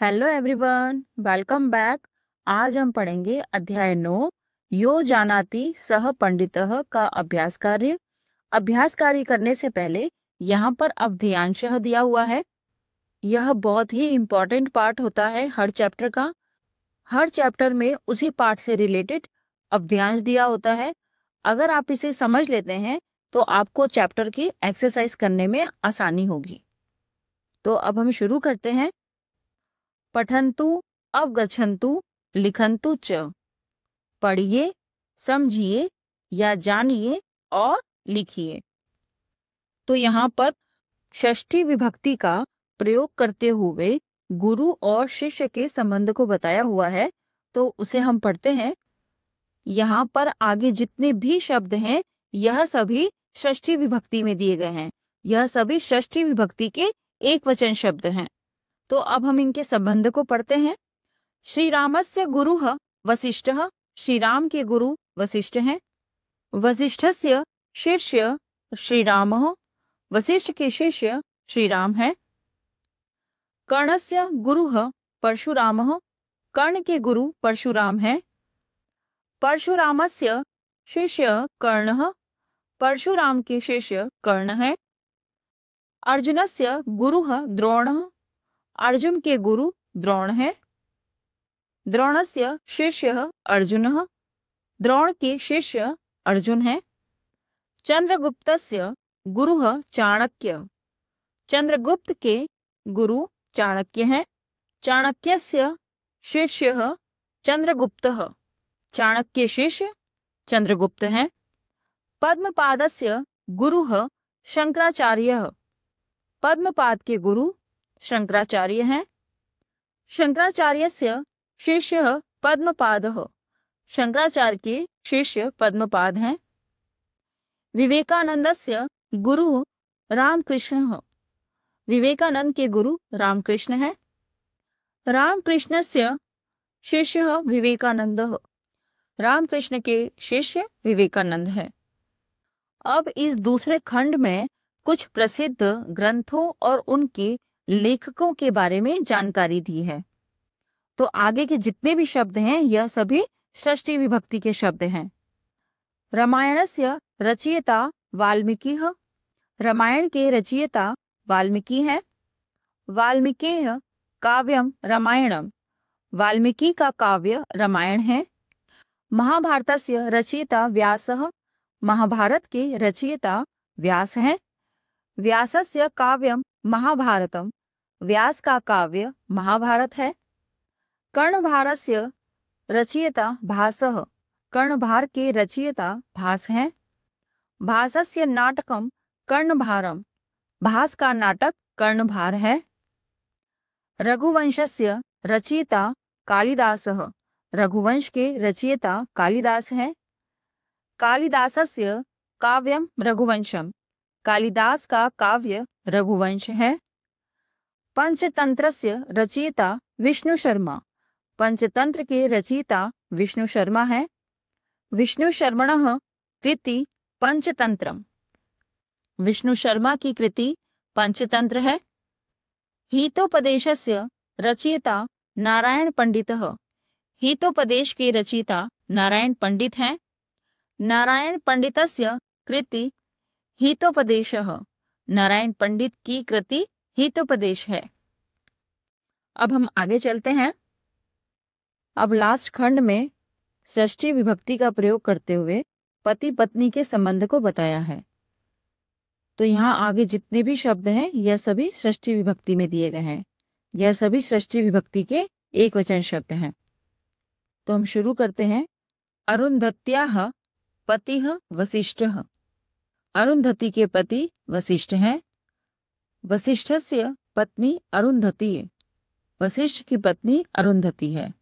Hello everyone, welcome back. आज हम पढ़ेंगे अध्याय 9 यो जानाति सह पंडितः का अभ्यास कार्य। अभ्यास कार्य करने से पहले यहाँ पर अवधेयांशः दिया हुआ है। यह बहुत ही इम्पोर्टेंट पार्ट होता है हर चैप्टर का। हर चैप्टर में उसी पार्ट से रिलेटेड अवधेयांश दिया होता है। अगर आप इसे समझ लेते हैं तो आपको चैप्टर की एक्सरसाइज करने में आसानी होगी। तो अब हम शुरू करते हैं। पठन्तु अवगच्छन्तु लिखन्तु च। पढ़िए, समझिए या जानिए और लिखिए। तो यहाँ पर षष्ठी विभक्ति का प्रयोग करते हुए गुरु और शिष्य के संबंध को बताया हुआ है, तो उसे हम पढ़ते हैं। यहाँ पर आगे जितने भी शब्द हैं यह सभी षष्ठी विभक्ति में दिए गए हैं। यह सभी षष्ठी विभक्ति के एक वचन शब्द हैं। तो अब हम इनके संबंध को पढ़ते हैं। श्री रामस्य गुरुः वसिष्ठः। श्री राम के गुरु वसिष्ठ हैं। वसिष्ठस्य शिष्य श्री रामः। वसिष्ठ के शिष्य श्री राम हैं। कर्णस्य गुरुः परशुरामः। कर्ण के गुरु परशुराम हैं। परशुरामस्य शिष्य कर्णः। परशुराम के शिष्य कर्ण हैं। अर्जुनस्य गुरुः द्रोणः। अर्जुन के गुरु द्रोण हैं। द्रोणस्य शिष्यः अर्जुनः। द्रोण के शिष्य अर्जुन हैं। चंद्रगुप्तस्य गुरुः चाणक्य। चंद्रगुप्त के गुरु चाणक्य हैं। चाणक्यस्य शिष्यः चंद्रगुप्तः। चाणक्य शिष्य चंद्रगुप्त हैं। पद्मपादस्य गुरुः शंकराचार्यः। पद्मपाद के गुरु शंकराचार्य हैं। शंकराचार्यस्य शिष्यः पद्मपादः। शंकराचार्य के शिष्य पद्मपाद हैं। विवेकानंदस्य गुरु रामकृष्णः। विवेकानंद के गुरु रामकृष्ण हैं। रामकृष्णस्य शिष्यः विवेकानंदः। रामकृष्ण के शिष्य विवेकानंद हैं। अब इस दूसरे खंड में कुछ प्रसिद्ध ग्रंथों और उनके लेखकों के बारे में जानकारी दी है। तो आगे के जितने भी शब्द हैं यह सभी षष्ठी विभक्ति के शब्द हैं। रामायणस्य रचयिता वाल्मीकिः। रामायण के रचयिता वाल्मीकि हैं। वाल्मीकेः काव्यम रामायणम। वाल्मीकि का काव्य रामायण है। महाभारतस्य रचयिता व्यासः। महाभारत के रचयिता व्यास हैं। व्यासस्य काव्यम महाभारतम। व्यास का काव्य महाभारत है। कर्णभारस्य रचयिता भासः। कर्णभार के रचयिता भास हैं। भासस्य नाटकम कर्णभारम। भास का नाटक कर्णभार है। रघुवंशस्य रचयिता कालिदासः। रघुवंश के रचयिता कालिदास हैं। कालिदासस्य काव्यम रघुवंशम। कालिदास का काव्य रघुवंश है। पंचतंत्रस्य रचयिता विष्णु शर्मा। पंचतंत्र के रचयिता विष्णु शर्मा हैं। विष्णु शर्मणः कृति पंचतंत्रम। विष्णु शर्मा की कृति पंचतंत्र है। हितोपदेशस्य रचयिता नारायण पंडितः। हितोपदेश के रचयिता नारायण पंडित हैं। नारायण पंडितस्य कृति हितोपदेशः। नारायण पंडित की कृति हितोपदेश है। अब हम आगे चलते हैं। अब लास्ट खंड में षष्ठी विभक्ति का प्रयोग करते हुए पति पत्नी के संबंध को बताया है। तो यहाँ आगे जितने भी शब्द हैं यह सभी षष्ठी विभक्ति में दिए गए हैं। यह सभी षष्ठी विभक्ति के एक वचन शब्द हैं। तो हम शुरू करते हैं। अरुंधत्याः पतिः वसिष्ठः। अरुंधति के पति वसिष्ठ हैं। वसिष्ठस्य पत्नी अरुंधति। वसिष्ठ की पत्नी अरुंधति है।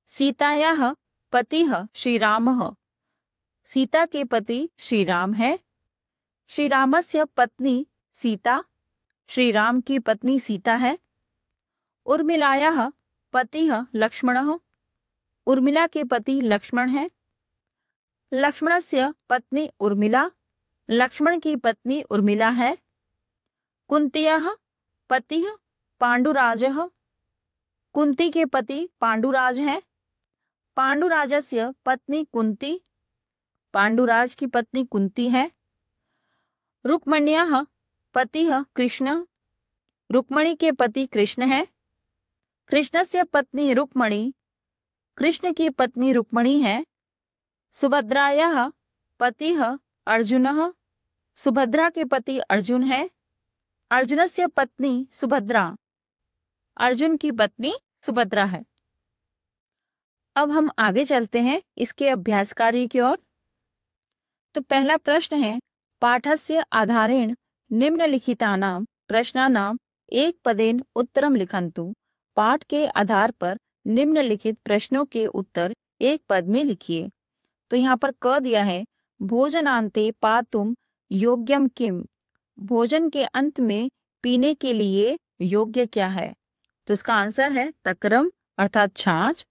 सीतायाः पतिः श्रीरामः। सीता के पति श्रीराम है। श्रीरामस्य पत्नी सीता। श्रीराम की पत्नी सीता है। उर्मिलायाः पतिः लक्ष्मणः। उर्मिला के पति लक्ष्मण है। लक्ष्मणस्य पत्नी उर्मिला। लक्ष्मण की पत्नी उर्मिला है। कुंत्याः पतिः पांडुराजः। कुंती के पति पांडुराज हैं। पांडुराजस्य पत्नी कुंती, पांडुराज की पत्नी कुंती है। रुक्मण्याः पतिः कृष्ण, रुक्मणी के पति कृष्ण है। कृष्णस्य पत्नी रुक्मणी, कृष्ण की पत्नी रुक्मणी है। सुभद्रायाः पतिः अर्जुनः, सुभद्रा के पति अर्जुन है। अर्जुनस्य पत्नी सुभद्रा, अर्जुन की पत्नी सुभद्रा है। अब हम आगे चलते हैं इसके अभ्यास कार्य की ओर। तो पहला प्रश्न है, पाठस्य आधारेण निम्नलिखितानां प्रश्नानां एक पदेन उत्तरम लिखन्तु। पाठ के आधार पर निम्नलिखित प्रश्नों के उत्तर एक पद में लिखिए। तो यहाँ पर क दिया है, भोजनान्ते पातुम योग्यम किम, भोजन के अंत में पीने के लिए योग्य क्या है? तो इसका आंसर है तक्रम अर्थात छाछ।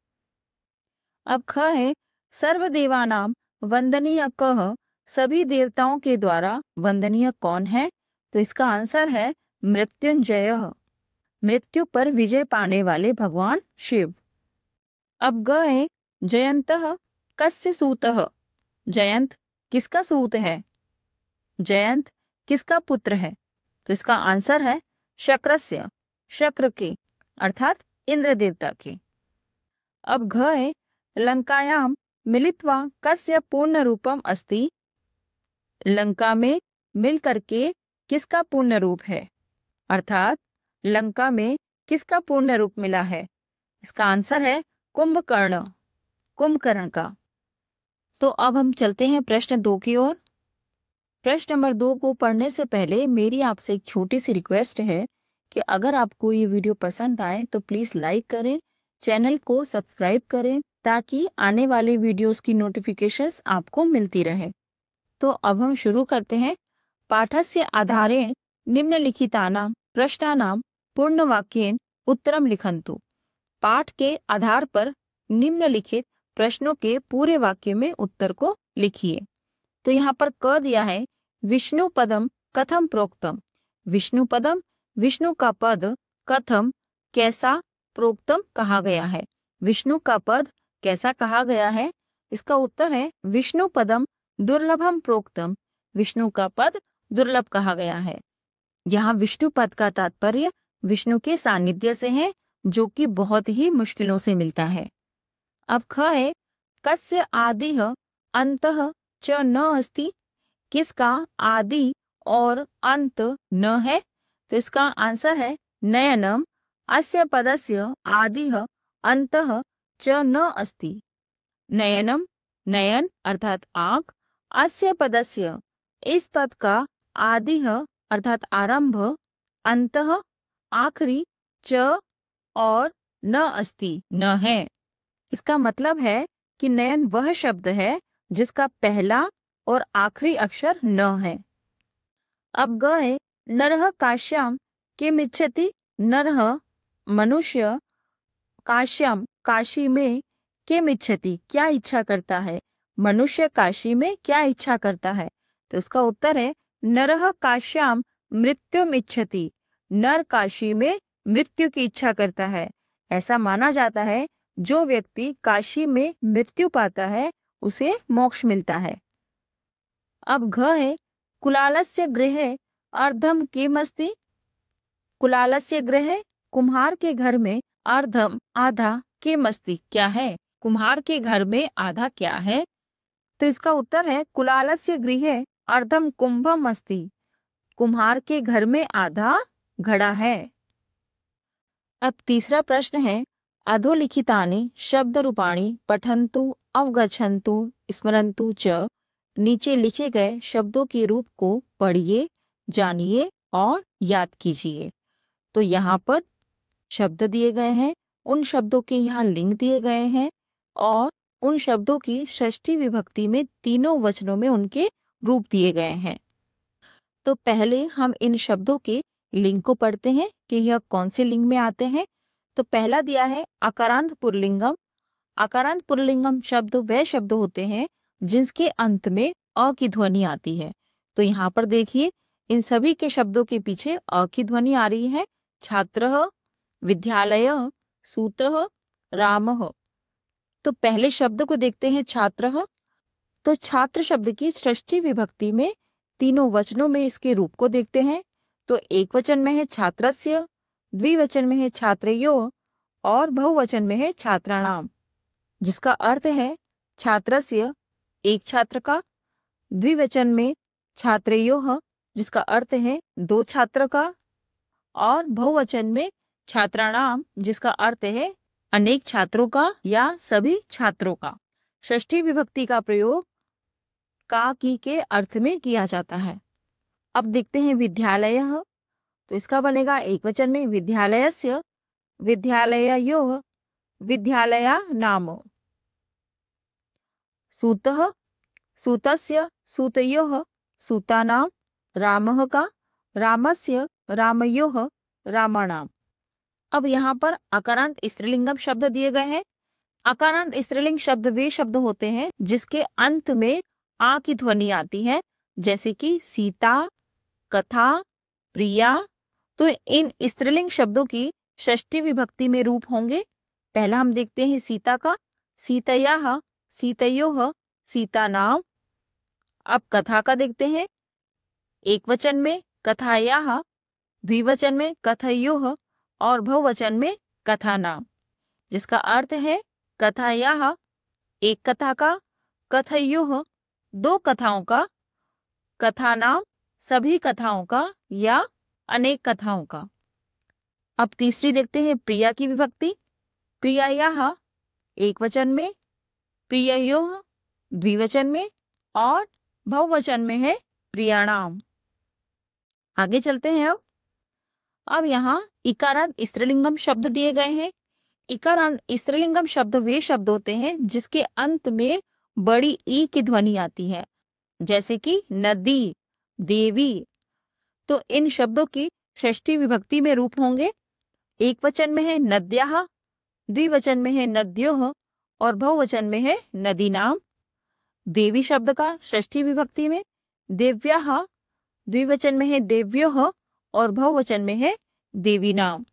अब ख है, सर्वदेवानां वंदनीय कः, सभी देवताओं के द्वारा वंदनीय कौन है? तो इसका आंसर है मृत्युंजय, मृत्यु पर विजय पाने वाले भगवान शिव। अब ग है, जयंतः कस्य सूतः, जयंत किसका सूत है? जयंत किसका पुत्र है? तो इसका आंसर है शक्रस्य, शक्र के अर्थात इंद्र देवता के। अब घ है, लंकायां मिलित्वा कस्य पूर्ण रूपम अस्ति, लंका में मिल करके किसका पूर्ण रूप है? अर्थात लंका में किसका पूर्ण रूप मिला है? इसका आंसर है कुंभकर्ण, कुंभकर्ण का। तो अब हम चलते हैं प्रश्न 2 की ओर। प्रश्न नंबर 2 को पढ़ने से पहले मेरी आपसे एक छोटी सी रिक्वेस्ट है कि अगर आपको ये वीडियो पसंद आए तो प्लीज लाइक करें, चैनल को सब्सक्राइब करें ताकि आने वाले वीडियोस की नोटिफिकेशंस आपको मिलती रहे। तो अब हम शुरू करते हैं। पाठस्य आधारेण निम्नलिखितानां प्रश्नानां पूर्णवाक्येन उत्तरम लिखन्तु। पाठ के आधार पर निम्नलिखित प्रश्नों के पूरे वाक्य में उत्तर को लिखिए। तो यहाँ पर क दिया है, विष्णु पदम कथम प्रोक्तम, विष्णु पदम विष्णु का पद, कथम कैसा, प्रोक्तम कहा गया है, विष्णु का पद कैसा कहा गया है? इसका उत्तर है विष्णु पदम दुर्लभम प्रोक्तम, विष्णु का पद दुर्लभ कहा गया है। यहाँ विष्णु पद का तात्पर्य विष्णु के सानिध्य से है, जो कि बहुत ही मुश्किलों से मिलता है। अब ख है, कस्य आदिः अंतः च न अस्ति, किसका आदि और अंत न है? तो इसका आंसर है नयनम, अस्य पदस्य आदिः अंतः च न अस्ति। नयनम नयन अर्थात आँख, अस्य पदस्य इस पद का आदिः अर्थात आरंभ, अंतः आखिरी, च और न अस्ति न है। इसका मतलब है कि नयन वह शब्द है जिसका पहला और आखिरी अक्षर न है। अब ग है, नरः काश्याम किम इच्छति, नरः मनुष्य काश्याम काशी में किम इच्छति क्या इच्छा करता है, मनुष्य काशी में क्या इच्छा करता है? तो इसका उत्तर है नरः काश्याम मृत्युम इच्छति, नर काशी में मृत्यु की इच्छा करता है। ऐसा माना जाता है जो व्यक्ति काशी में मृत्यु पाता है उसे मोक्ष मिलता है। अब घ है, कुलालस्य गृहे अर्धम किम अस्ति, कुलालस्य गृहे कुम्हार के घर में अर्धम आधा किम अस्ति क्या है, कुम्हार के घर में आधा क्या है? तो इसका उत्तर है कुलालस्य गृहे अर्धम कुंभम अस्ति, कुम्हार के घर में आधा घड़ा है। अब तीसरा प्रश्न है, अधोलिखितानि शब्द रूपाणी पठन्तु अवगच्छन्तु स्मरन्तु च, नीचे लिखे गए शब्दों के रूप को पढ़िए, जानिए और याद कीजिए। तो यहाँ पर शब्द दिए गए हैं, उन शब्दों के यहाँ लिंग दिए गए हैं और उन शब्दों की षष्ठी विभक्ति में तीनों वचनों में उनके रूप दिए गए हैं। तो पहले हम इन शब्दों के लिंग को पढ़ते हैं कि यह कौन से लिंग में आते हैं। तो पहला दिया है अकारांत पुल्लिंगम। अकारांत पुल्लिंगम शब्द वह शब्द होते हैं जिसके अंत में अ की ध्वनि आती है। तो यहाँ पर देखिए, इन सभी के शब्दों के पीछे अ की ध्वनि आ रही है। छात्रः, विद्यालय, सूतः, रामः। तो पहले शब्द को देखते हैं छात्रः। तो छात्र शब्द की षष्ठी विभक्ति में तीनों वचनों में इसके रूप को देखते हैं। तो एक वचन में है छात्रस्य, द्विवचन में है छात्रयोः और बहुवचन में है छात्राणाम, जिसका अर्थ है छात्रस्य एक छात्र का, द्विवचन में छात्रयोः जिसका अर्थ है दो छात्र का, और बहुवचन में छात्राणाम जिसका अर्थ है अनेक छात्रों का या सभी छात्रों का। षष्ठी विभक्ति का प्रयोग का की के अर्थ में किया जाता है। अब देखते हैं विद्यालयः। तो इसका बनेगा एक वचन में विद्यालयस्य, विद्यालययोः, विद्यालयानाम्। सूतः, सूतस्य, सूतयोः, सूतानां। रामः का, रामस्य, रामयोः, रामाणाम। अब यहाँ पर अकारांत स्त्रीलिंगम शब्द दिए गए हैं। अकारांत स्त्रीलिंग शब्द वे शब्द होते हैं जिसके अंत में आ की ध्वनि आती है, जैसे कि सीता, कथा, प्रिया। तो इन स्त्रीलिंग शब्दों की षष्ठी विभक्ति में रूप होंगे। पहला हम देखते हैं सीता का, सीतयाः, सीतयोः, सीतानाम। अब कथा का देखते हैं। एक वचन में कथायाः, द्विवचन में कथयोः और बहुवचन में कथानाम, जिसका अर्थ है कथायाः एक कथा का, कथयोः दो कथाओं का, कथानाम सभी कथाओं का या अनेक कथाओं का। अब तीसरी देखते हैं प्रिया की विभक्ति। प्रियायाः एक वचन में, प्रिययोः द्विवचन में और बहुवचन में है प्रियाणाम। आगे चलते हैं। अब यहाँ इकारांत स्त्रीलिंगम शब्द दिए गए हैं। इकारांत स्त्रीलिंगम शब्द वे शब्द होते हैं जिसके अंत में बड़ी ई की ध्वनि आती है, जैसे कि नदी, देवी। तो इन शब्दों की षष्ठी विभक्ति में रूप होंगे। एक वचन में है नद्याः, द्विवचन में है नद्योः और बहुवचन में है नदीनाम। देवी शब्द का षष्ठी विभक्ति में देव्याः, द्विवचन में है देव्योः और बहुवचन में है देवीनाम।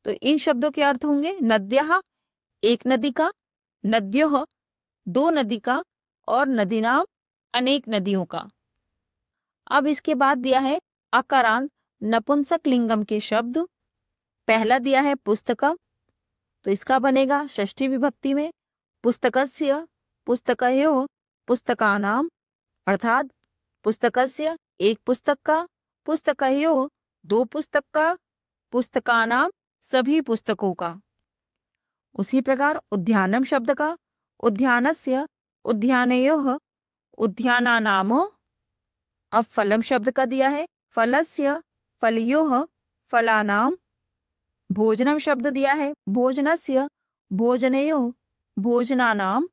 तो इन शब्दों के अर्थ होंगे नद्याः एक नदी का, नद्योः दो नदी का और नदीनाम अनेक नदियों का। अब इसके बाद दिया है अकारांत नपुंसक लिंगम के शब्द। पहला दिया है पुस्तकम। तो इसका बनेगा षष्ठी विभक्ति में पुस्तकस्य, पुस्तकयोः, पुस्तकानाम। अर्थात पुस्तकस्य एक पुस्तक का, पुस्तकयोः दो पुस्तक का, पुस्तकानाम सभी पुस्तकों का। उसी प्रकार उद्यानम शब्द का उद्यानस्य, उद्यानयोः, उद्यानानाम। अब फलम शब्द का दिया है फलस्य, फलयोः, फलानाम। भोजनम शब्द दिया है भोजनस्य, भोजनयोः, भोजनानाम।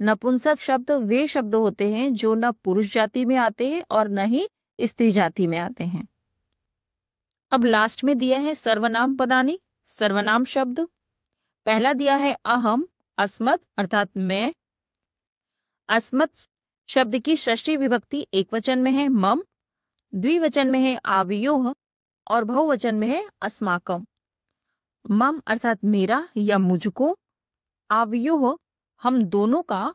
नपुंसक शब्द वे शब्द होते हैं जो न पुरुष जाति में आते हैं और न ही स्त्री जाति में आते हैं। अब लास्ट में दिया है सर्वनाम पदानि, सर्वनाम शब्द। पहला दिया है अहम, अस्मत् अर्थात मैं। अस्मत् शब्द की षष्ठी विभक्ति एक वचन में है मम, द्विवचन में है आवयोः और बहुवचन में है अस्माकम। मम अर्थात मेरा या मुझको, आवयोः हम दोनों का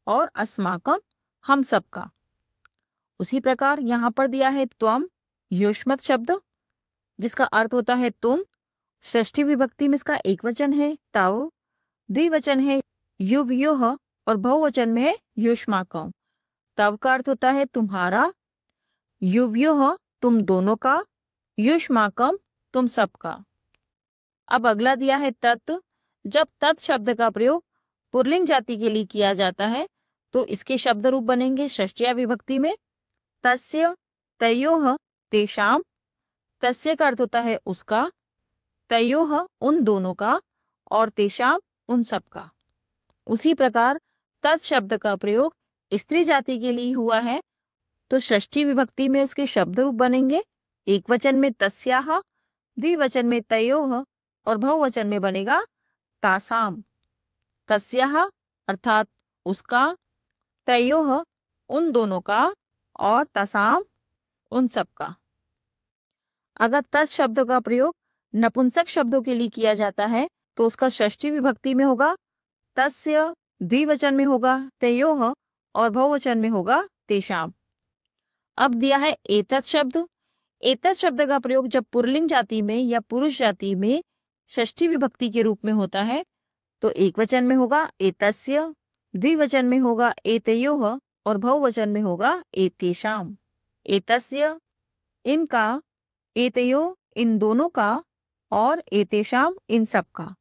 और अस्माकम हम सबका। उसी प्रकार यहाँ पर दिया है त्वम, युष्मत् शब्द जिसका अर्थ होता है तुम। षष्ठी विभक्ति में इसका एक वचन है तव, द्विवचन है युवयोः और बहुवचन में है युष्माकम। तव का अर्थ होता है तुम्हारा, युवयोः तुम दोनों का, युष्माकम तुम सबका। अब अगला दिया है तत्। जब तत् शब्द का प्रयोग पुल्लिंग जाति के लिए किया जाता है तो इसके शब्द रूप बनेंगे षष्ठ्या विभक्ति में तस्य, तयोः, तेषाम। तस्य का अर्थ होता है उसका, तयोः उन दोनों का और तेषाम उन सबका। उसी प्रकार तत् शब्द का प्रयोग स्त्री जाति के लिए हुआ है तो षष्ठी विभक्ति में उसके शब्द रूप बनेंगे एक वचन में तस्याः, द्विवचन में तयोः और बहुवचन में बनेगा तासाम। तस्याः अर्थात उसका, तयोः उन दोनों का और तासाम उन सबका। अगर तत् शब्द का प्रयोग नपुंसक शब्दों के लिए किया जाता है तो उसका षष्ठी विभक्ति में होगा तस्य, द्विवचन में होगा तयोः और बहुवचन में होगा तेषाम्। अब दिया है एतत् शब्द। एतत् शब्द का प्रयोग जब पुल्लिंग जाति में या पुरुष जाति में षष्ठी विभक्ति के रूप में होता है तो एक वचन में होगा एतस्य, द्विवचन में होगा एतयोः और बहुवचन में होगा एतेषाम्। एतस्य इनका, एतयोः इन दोनों का और एतेषाम् इन सब का।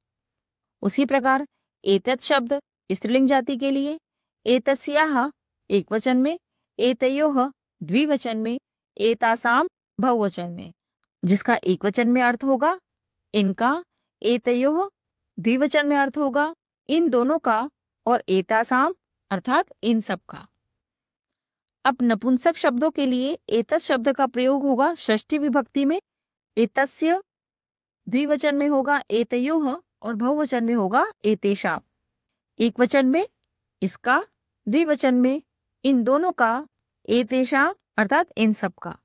उसी प्रकार एतत् शब्द स्त्रीलिंग जाति के लिए एतस्याः एक वचन में, एतयोः द्विवचन में, एतासाम बहुवचन में, जिसका एक वचन में अर्थ होगा इनका, एतयोः द्विवचन में अर्थ होगा इन दोनों का और एतासाम अर्थात इन सब का। अब नपुंसक शब्दों के लिए एतत् शब्द का प्रयोग होगा षष्ठी विभक्ति में, एतस्य, द्विवचन में होगा एतयोः और बहुवचन में होगा एतेषाम्। एक वचन में इसका, द्विवचन में इन दोनों का, एतेषाम् अर्थात इन सब का।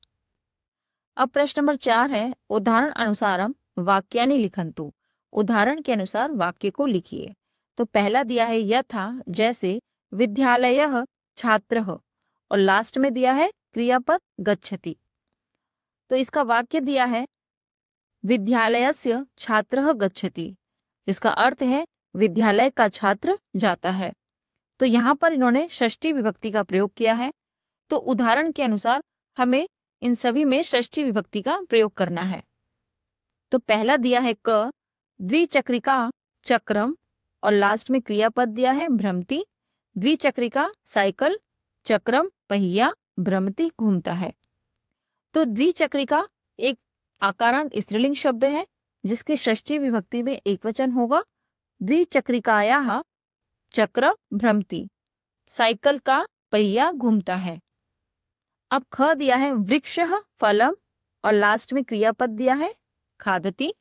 अब प्रश्न नंबर 4 है उदाहरण अनुसारम वाक्यानि लिखन्तु। उदाहरण के अनुसार वाक्य को लिखिए। तो पहला दिया है यथा, जैसे, विद्यालयः छात्रः और लास्ट में दिया है क्रियापद गच्छति। तो इसका वाक्य दिया है विद्यालयस्य छात्रः गच्छति, जिसका अर्थ है विद्यालय का छात्र जाता है। तो यहाँ पर इन्होंने षष्ठी विभक्ति का प्रयोग किया है। तो उदाहरण के अनुसार हमें इन सभी में षष्ठी विभक्ति का प्रयोग करना है। तो पहला दिया है क, द्विचक्रिका चक्रम और लास्ट में क्रियापद दिया है भ्रमति। द्विचक्रिका साइकिल, चक्रम पहिया, भ्रमति घूमता है। तो द्विचक्रिका एक आकारांत स्त्रीलिंग शब्द है जिसकी षष्ठी विभक्ति में एक वचन होगा द्विचक्रिकायाः चक्र भ्रमति, साइकिल का पहिया घूमता है। अब ख दिया है वृक्षः फलम और लास्ट में क्रियापद दिया है खादति।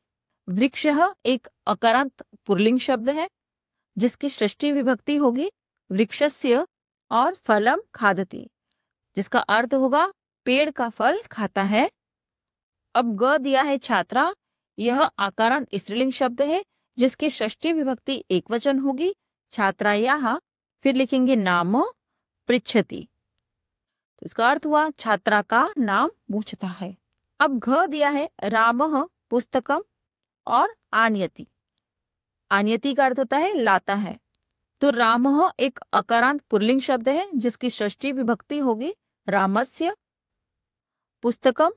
वृक्षः एक अकारांत पुल्लिंग शब्द है जिसकी षष्ठी विभक्ति होगी वृक्षस्य और फलम खादति, जिसका अर्थ होगा पेड़ का फल खाता है। अब ग दिया है छात्रा, यह आकारांत स्त्रीलिंग शब्द है जिसकी षष्ठी विभक्ति एक वचन होगी छात्रायाः, फिर लिखेंगे नाम पृच्छति, तो इसका अर्थ हुआ छात्रा का नाम पूछता है। अब घ दिया है रामः पुस्तकम और आनयति। आनयति का अर्थ होता है लाता है। तो रामः एक अकारांत पुल्लिंग शब्द है जिसकी षष्ठी विभक्ति होगी रामस्य, पुस्तकम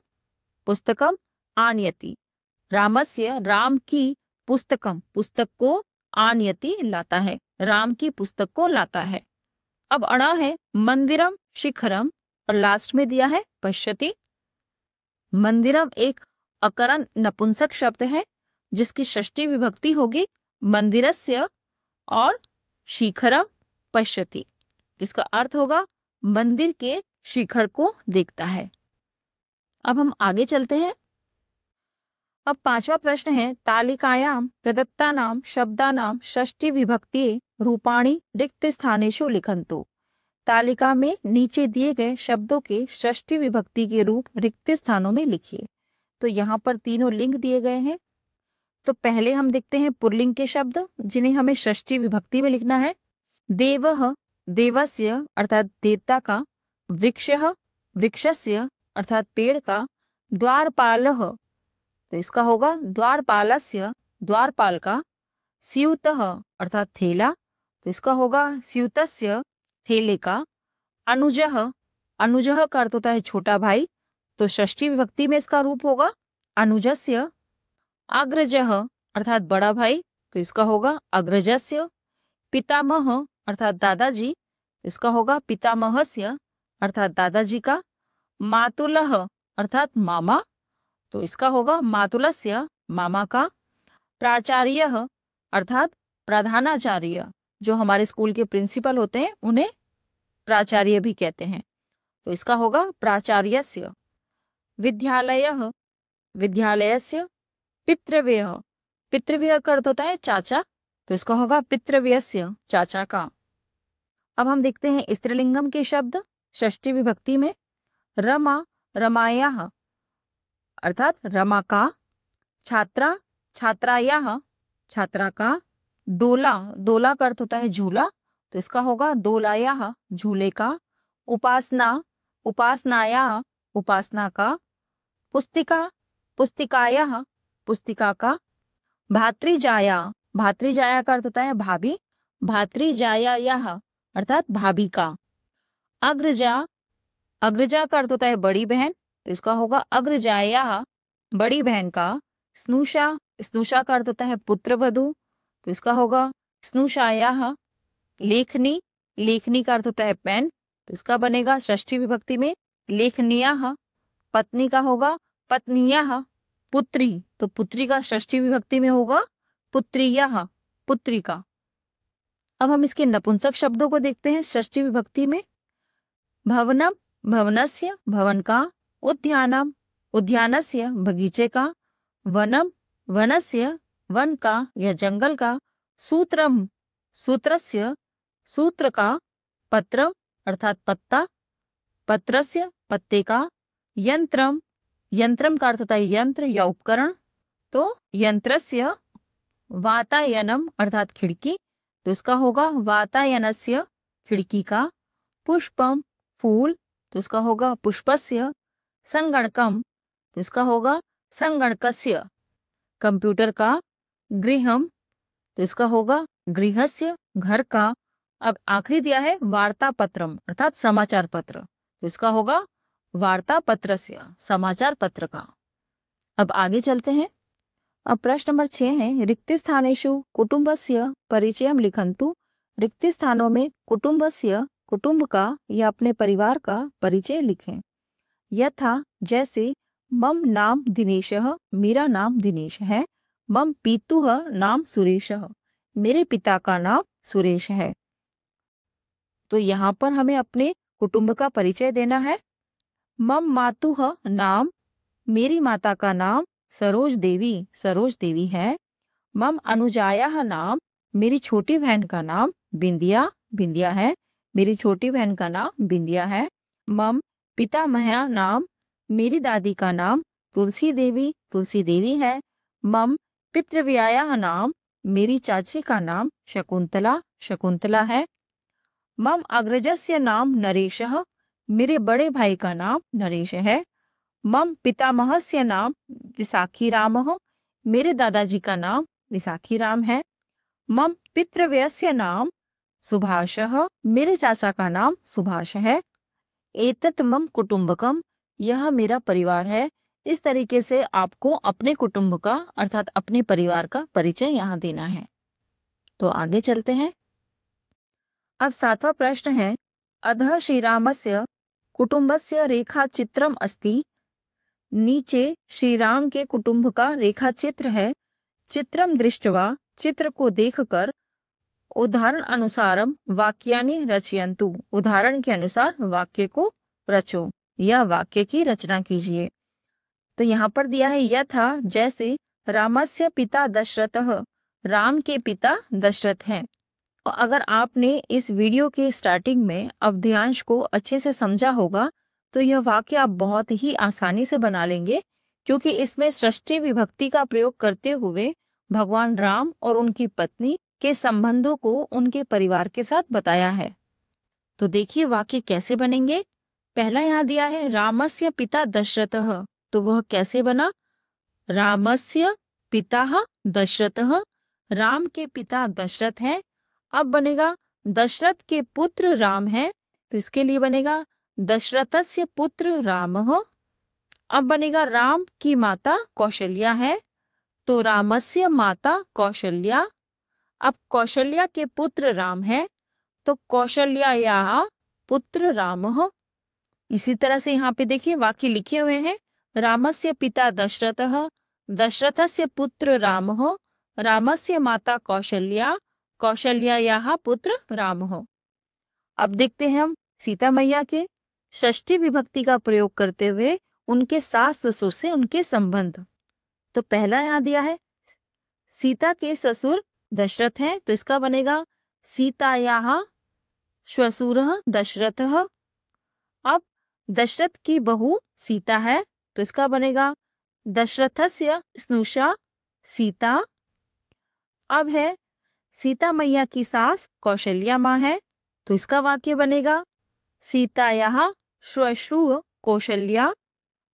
पुस्तकम आनयति, रामस्य राम की, पुस्तकम पुस्तक को, आनयति लाता है, राम की पुस्तक को लाता है। अब अणा है मंदिरम शिखरम और लास्ट में दिया है पश्यति। मंदिरम एक अकारांत नपुंसक शब्द है जिसकी षष्ठी विभक्ति होगी मंदिरस्य और शिखरम पश्यति, जिसका अर्थ होगा मंदिर के शिखर को देखता है। अब हम आगे चलते हैं। अब पांचवा प्रश्न है तालिकायां प्रदत्तानां शब्दानां षष्ठी विभक्ति रूपाणि रिक्त स्थानेषु लिखन्तु। तालिका में नीचे दिए गए शब्दों के षष्ठी विभक्ति के रूप रिक्त स्थानों में लिखिए। तो यहाँ पर तीनों लिंग दिए गए हैं। तो पहले हम देखते हैं पुल्लिंग के शब्द जिन्हें हमें षष्ठी विभक्ति में लिखना है। देवः देवस्य अर्थात देवता का, वृक्षः वृक्षस्य अर्थात पेड़ का, द्वारपालः तो इसका होगा द्वारपालस्य द्वारपाल का, स्यूतः अर्थात थैला तो इसका होगा स्यूतस्य थैले का, अनुजः अनुजः का अर्थ होता है छोटा भाई तो षष्ठी विभक्ति में इसका रूप होगा अनुजस्य, अग्रजः अर्थात बड़ा भाई तो इसका होगा अग्रजस्य, पितामह अर्थात दादाजी इसका होगा पितामहस्य अर्थात दादाजी का, मातुलः अर्थात मामा तो इसका होगा मातुलस्य मामा का, प्राचार्यः अर्थात प्रधानाचार्य जो हमारे स्कूल के प्रिंसिपल होते हैं उन्हें प्राचार्य भी कहते हैं तो इसका होगा प्राचार्यस्य, विद्यालयः विद्यालयस्य, पितृव्यः पितृव्यः का अर्थ होता है चाचा तो इसका होगा पितृव्यस्य चाचा का। अब हम देखते हैं स्त्रीलिंगम के शब्द षष्ठी विभक्ति में। रमा रमायाः अर्थात रमा का, छात्रा, छात्रायाः, छात्रा का। दोला, दोला का अर्थ होता है झूला, तो इसका होगा दोलायाः, झूले का। उपासना, उपासनायाः, उपासना का। पुस्तिका, पुस्तिकायाः, पुस्तिका का। भातृजाया, भातृजाया का अर्थ होता है भाभी, भातृजायायाः अर्थात भाभी का। अग्रजा, अग्रजा का अर्थ होता है बड़ी बहन, तो इसका होगा अग्रजायाः, बड़ी बहन का। स्नुषा, स्नुषा का अर्थ होता है पुत्र वधू, तो इसका होगा स्नुषायाः। लेखनी, लेखनी का अर्थ होता है पेन, तो इसका बनेगा षष्ठी विभक्ति में लेखनियाः। पत्नी का होगा पत्नियाः। पुत्री, तो पुत्री का षष्ठी विभक्ति में होगा पुत्रियाः, पुत्री का। अब हम इसके नपुंसक शब्दों को देखते हैं षष्ठी विभक्ति में। भवनम, भवनस्य, भवन का। उद्यानम, उद्यानस्य, बगीचे का। वनम, वनस्य, वन का या जंगल का। सूत्रम, सूत्रस्य, सूत्र का। पत्रम अर्थात पत्ता, पत्रस्य, पत्ते का। यंत्रम, यंत्रम का अर्थ होता है यंत्र या उपकरण, तो यंत्रस्य। वातायनम अर्थात खिड़की, तो इसका होगा वातायनस्य, खिड़की का। पुष्पम, फूल, तो इसका होगा पुष्पस्य। संगणकम, तो इसका होगा संगणकस्य, कंप्यूटर का। गृहम, तो इसका होगा गृहस्य, घर का। अब आखिरी दिया है वार्ता पत्रम अर्थात समाचार पत्र, तो इसका होगा वार्ता पत्रस्य, समाचार पत्र का। अब आगे चलते हैं। अब प्रश्न नंबर 6 है, रिक्त स्थानेषु कुटुंबस्य परिचयम लिखन्तु। रिक्त स्थानों में कुटुंबस्य, कुटुंब का या अपने परिवार का परिचय लिखें। यथा, जैसे मम नाम दिनेशः, मेरा नाम दिनेश है। मम पितुः नाम सुरेशः, मेरे पिता का नाम सुरेश है। तो यहाँ पर हमें अपने कुटुंब का परिचय देना है। मम मातुः नाम, मेरी माता का नाम सरोज देवी, सरोज देवी है। मम अनुजायाः नाम, मेरी छोटी बहन का नाम बिंदिया, बिंदिया है। मेरी छोटी बहन का नाम बिंदिया है। मम पितामह्या नाम, मेरी दादी का नाम तुलसी देवी, तुलसी देवी है। मम पितृव्यायाः नाम, मेरी चाची का नाम शकुंतला, शकुंतला है। मम अग्रजस्य नाम नरेशः, मेरे बड़े भाई का नाम नरेश है। मम पितामहस्य नाम विसाखीरामः, मेरे दादाजी का नाम विसाखीराम है। मम पितृव्यस्य नाम सुभाषः, मेरे चाचा का नाम सुभाष है। एतत् मम कुटुंबकम, यह मेरा परिवार है। इस तरीके से आपको अपने कुटुंब का अर्थात अपने परिवार का परिचय यहाँ देना है। तो आगे चलते हैं। अब 7वां प्रश्न है, अधः श्रीरामस्य कुटुंबस्य रेखा चित्रम अस्ति। नीचे श्रीराम के कुटुंब का रेखा चित्र है। चित्रम दृष्ट्वा, चित्र को देखकर उदाहरण अनुसारम वाक्यानि रचयन्तु, उदाहरण के अनुसार वाक्य को रचो या वाक्य की रचना कीजिए। तो यहाँ पर दिया है यथा, जैसे रामस्य पिता दशरथः, राम के पिता दशरथ हैं। और अगर आपने इस वीडियो के स्टार्टिंग में अवधेयांश को अच्छे से समझा होगा तो यह वाक्य आप बहुत ही आसानी से बना लेंगे, क्योंकि इसमें षष्ठी विभक्ति का प्रयोग करते हुए भगवान राम और उनकी पत्नी के संबंधों को उनके परिवार के साथ बताया है। तो देखिए वाक्य कैसे बनेंगे। पहला यहाँ दिया है रामस्य पिता दशरथः, तो वह कैसे बना। रामस्य पिता दशरथः, राम के पिता दशरथ हैं। अब बनेगा दशरथ के पुत्र राम है, तो इसके लिए बनेगा दशरथस्य पुत्र रामः। अब बनेगा राम की माता कौशल्या है, तो रामस्य माता कौशल्या। अब कौशल्या के पुत्र राम है, तो कौशल्यायाः पुत्र रामः। इसी तरह से यहाँ पे देखिए वाक्य लिखे हुए हैं, रामस्य पिता दशरथः, दशरथस्य पुत्र रामः, रामस्य माता कौशल्या, कौशल्यायाः पुत्र रामः। अब देखते हैं हम सीता मैया के षष्ठी विभक्ति का प्रयोग करते हुए उनके सास ससुर से उनके संबंध। तो पहला यहाँ दिया है सीता के ससुर दशरथ हैं, तो इसका बनेगा सीतायाः श्वशुरः दशरथः। अब दशरथ की बहू सीता है, तो इसका बनेगा दशरथस्य स्नुषा सीता। अब है सीता मैया की सास कौशल्या माँ है, तो इसका वाक्य बनेगा सीतायाः श्वश्रुः कौशल्या।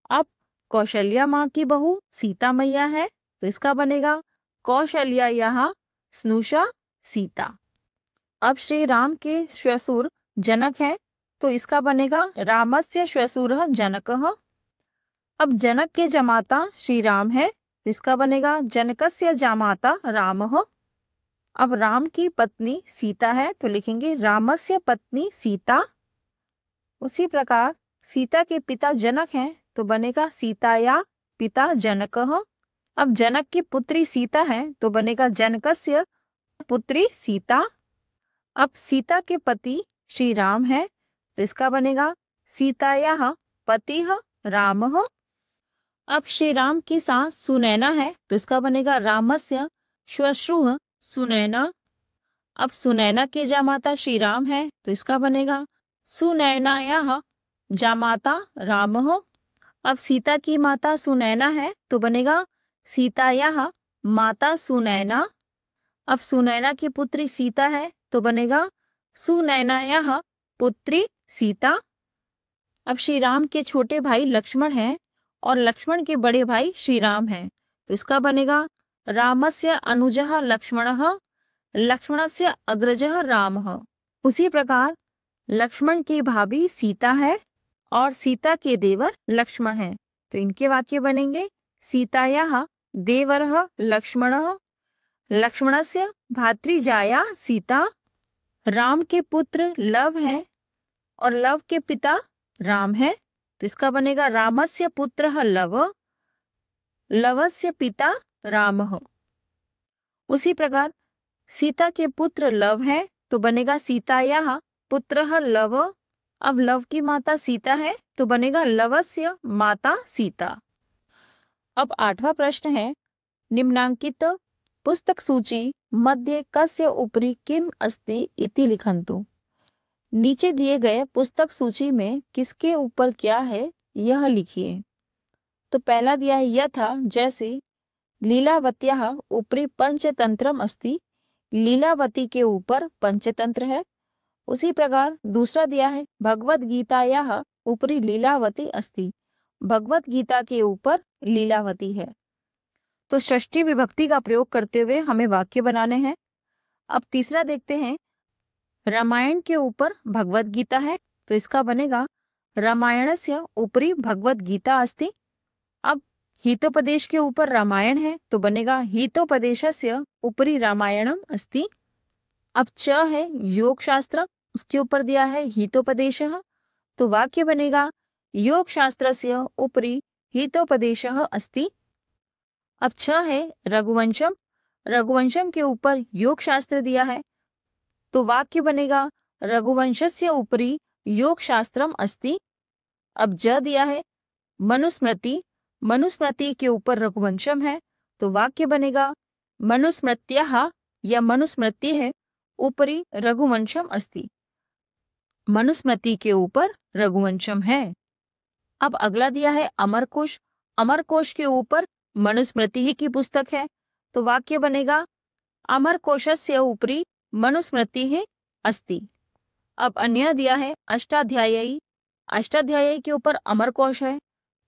अब कौशल्या माँ की बहू सीता मैया है, तो इसका बनेगा कौशल्यायाः स्नुषा सीता। अब श्री राम के श्वशुर जनक है, तो इसका बनेगा रामस्य श्वशुरः जनकः। अब जनक के जमाता श्री राम है, तो इसका बनेगा जनकस्य जामाता रामः। अब राम की पत्नी सीता है, तो लिखेंगे रामस्य पत्नी सीता। उसी प्रकार सीता के पिता जनक हैं, तो बनेगा सीताया पिता जनकः। अब जनक की पुत्री सीता है, तो बनेगा जनकस्य पुत्री सीता। अब सीता के पति श्री राम है, तो इसका बनेगा सीतायाः पतिः रामः। अब श्री राम की सास सुनैना है, तो इसका बनेगा रामस्य श्वश्रुः सुनैना। अब सुनैना के जामाता श्री राम है, तो इसका बनेगा सुनैनायाः जामाता रामः। अब सीता की माता सुनैना है, तो बनेगा सीतायाः माता सुनैना। अब सुनैना की पुत्री सीता है, तो बनेगा सुनैनायाः पुत्री सीता। अब श्री राम के छोटे भाई लक्ष्मण हैं और लक्ष्मण के बड़े भाई श्री राम हैं, तो इसका बनेगा रामस्य अनुजः लक्ष्मणः लक्ष्मणस्य अग्रजः रामः। उसी प्रकार लक्ष्मण की भाभी सीता है और सीता के देवर लक्ष्मण हैं, तो इनके वाक्य बनेंगे सीतायाः देवरः लक्ष्मणः लक्ष्मणस्य भातृजाया सीता। राम के पुत्र लव है और लव के पिता राम है, तो इसका बनेगा रामस्य पुत्रः लव लवस्य पिता रामः। उसी प्रकार सीता के पुत्र लव है, तो बनेगा सीतायाः पुत्रः लव। अब लव की माता सीता है, तो बनेगा लवस्य माता सीता। अब 8वां प्रश्न है, निम्नांकित पुस्तक सूची मध्ये कस्य उपरि किम अस्ति इति लिखन्तु। नीचे दिए गए पुस्तक सूची में किसके ऊपर क्या है यह लिखिए। तो पहला दिया है यथा, जैसे लीलावत्याः उपरि पंचतंत्रम अस्ति, लीलावती के ऊपर पंचतंत्र है। उसी प्रकार दूसरा दिया है भगवद गीतायाः उपरि लीलावती अस्ति, भगवत गीता के ऊपर लीलावती है। तो षष्ठी विभक्ति का प्रयोग करते हुए हमें वाक्य बनाने हैं। अब तीसरा देखते हैं, रामायण के ऊपर भगवत गीता है, तो इसका बनेगा रामायणस्य उपरि भगवत गीता अस्ति। अब हितोपदेश के ऊपर रामायण है, तो बनेगा हितोपदेशस्य उपरि रामायणम अस्ति। अब च है योग शास्त्र, उसके ऊपर दिया है हितोपदेशः, तो वाक्य बनेगा योग शास्त्रस्य उपरि हितोपदेशः अस्ति। अब छ है रघुवंशम, रघुवंशम के ऊपर योग शास्त्र दिया है, तो वाक्य बनेगा रघुवंशस्य उपरि योग शास्त्रम अस्ति। अब ज दिया है मनुस्मृति, मनुस्मृति के ऊपर रघुवंशम है, तो वाक्य बनेगा मनुस्मृत्याः या मनुस्मृति है उपरि रघुवंशम अस्ति, मनुस्मृति के ऊपर रघुवंशम है। अब अगला दिया है अमरकोश, अमरकोश के ऊपर मनुस्मृति ही की पुस्तक है, तो वाक्य बनेगा अमरकोशस्य उपरि मनुस्मृति अस्ति। अब अन्य दिया है अष्टाध्यायी, अष्टाध्यायी के ऊपर अमरकोश है,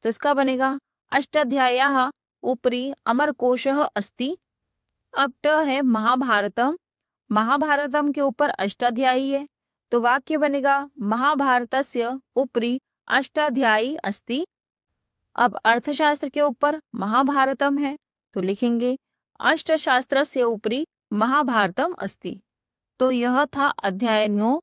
तो इसका बनेगा अष्टाध्याय्याः उपरि अमरकोशः अस्ति। अब ट है महाभारतम, महाभारतम के ऊपर अष्टाध्यायी है, तो वाक्य बनेगा महाभारतस्य उपरि अष्टाध्यायी अस्ति। अब अर्थशास्त्र के ऊपर महाभारतम है, तो लिखेंगे अष्टशास्त्रस्य उपरि महाभारतम अस्ति। तो यह था अध्याय 9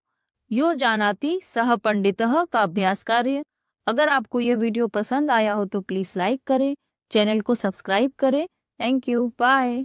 यो जानाति सह पंडितः का अभ्यास कार्य। अगर आपको यह वीडियो पसंद आया हो तो प्लीज लाइक करें, चैनल को सब्सक्राइब करें। Thank you, bye.